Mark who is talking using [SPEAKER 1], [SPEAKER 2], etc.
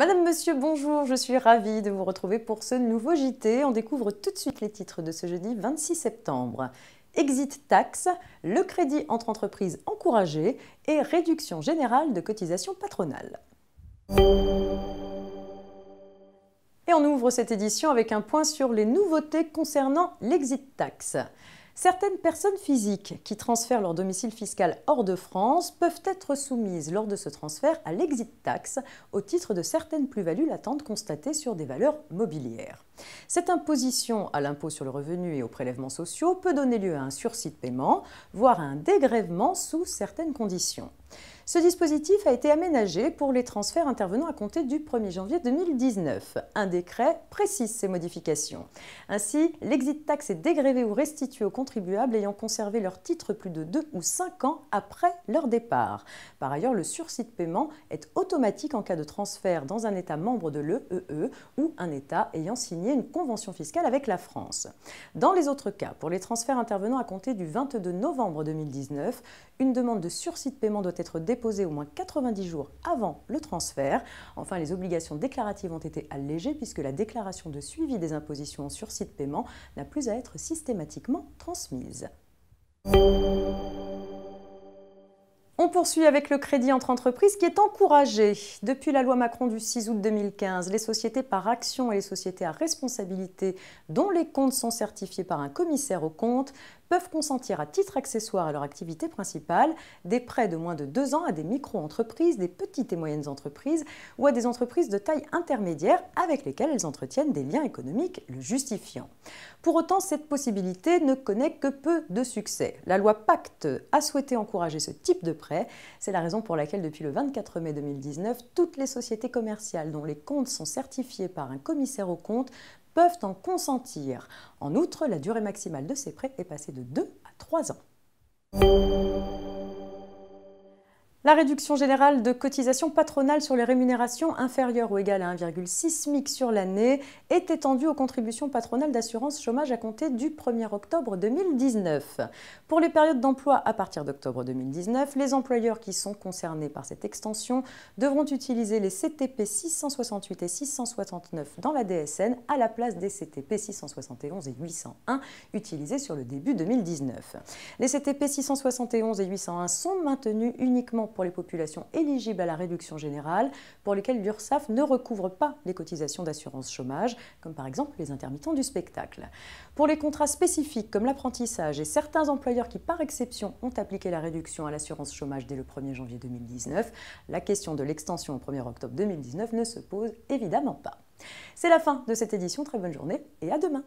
[SPEAKER 1] Madame, Monsieur, bonjour, je suis ravie de vous retrouver pour ce nouveau JT. On découvre tout de suite les titres de ce jeudi 26 septembre. Exit tax, le crédit entre entreprises encouragé et réduction générale de cotisations patronales. Et on ouvre cette édition avec un point sur les nouveautés concernant l'exit tax. Certaines personnes physiques qui transfèrent leur domicile fiscal hors de France peuvent être soumises lors de ce transfert à l'exit tax au titre de certaines plus-values latentes constatées sur des valeurs mobilières. Cette imposition à l'impôt sur le revenu et aux prélèvements sociaux peut donner lieu à un sursis de paiement, voire à un dégrèvement sous certaines conditions. Ce dispositif a été aménagé pour les transferts intervenant à compter du 1er janvier 2019. Un décret précise ces modifications. Ainsi, l'exit tax est dégrévé ou restitué aux contribuables ayant conservé leur titre plus de 2 ou 5 ans après leur départ. Par ailleurs, le sursis de paiement est automatique en cas de transfert dans un État membre de l'EEE ou un État ayant signé une convention fiscale avec la France. Dans les autres cas, pour les transferts intervenant à compter du 22 novembre 2019, une demande de sursis de paiement doit être déposée au moins 90 jours avant le transfert. Enfin, les obligations déclaratives ont été allégées puisque la déclaration de suivi des impositions en sursis de paiement n'a plus à être systématiquement transmise. On poursuit avec le crédit entre entreprises qui est encouragé. Depuis la loi Macron du 6 août 2015, les sociétés par action et les sociétés à responsabilité dont les comptes sont certifiés par un commissaire aux comptes peuvent consentir à titre accessoire à leur activité principale des prêts de moins de 2 ans à des micro-entreprises, des petites et moyennes entreprises ou à des entreprises de taille intermédiaire avec lesquelles elles entretiennent des liens économiques le justifiant. Pour autant, cette possibilité ne connaît que peu de succès. La loi Pacte a souhaité encourager ce type de prêt. C'est la raison pour laquelle, depuis le 24 mai 2019, toutes les sociétés commerciales dont les comptes sont certifiés par un commissaire aux comptes peuvent en consentir. En outre, la durée maximale de ces prêts est passée de 2 à 3 ans. La réduction générale de cotisations patronales sur les rémunérations inférieures ou égales à 1,6 SMIC sur l'année est étendue aux contributions patronales d'assurance chômage à compter du 1er octobre 2019. Pour les périodes d'emploi à partir d'octobre 2019, les employeurs qui sont concernés par cette extension devront utiliser les CTP 668 et 669 dans la DSN à la place des CTP 671 et 801 utilisés sur le début 2019. Les CTP 671 et 801 sont maintenus uniquement pour les populations éligibles à la réduction générale, pour lesquelles l'URSSAF ne recouvre pas les cotisations d'assurance chômage, comme par exemple les intermittents du spectacle. Pour les contrats spécifiques comme l'apprentissage et certains employeurs qui par exception ont appliqué la réduction à l'assurance chômage dès le 1er janvier 2019, la question de l'extension au 1er octobre 2019 ne se pose évidemment pas. C'est la fin de cette édition, très bonne journée et à demain.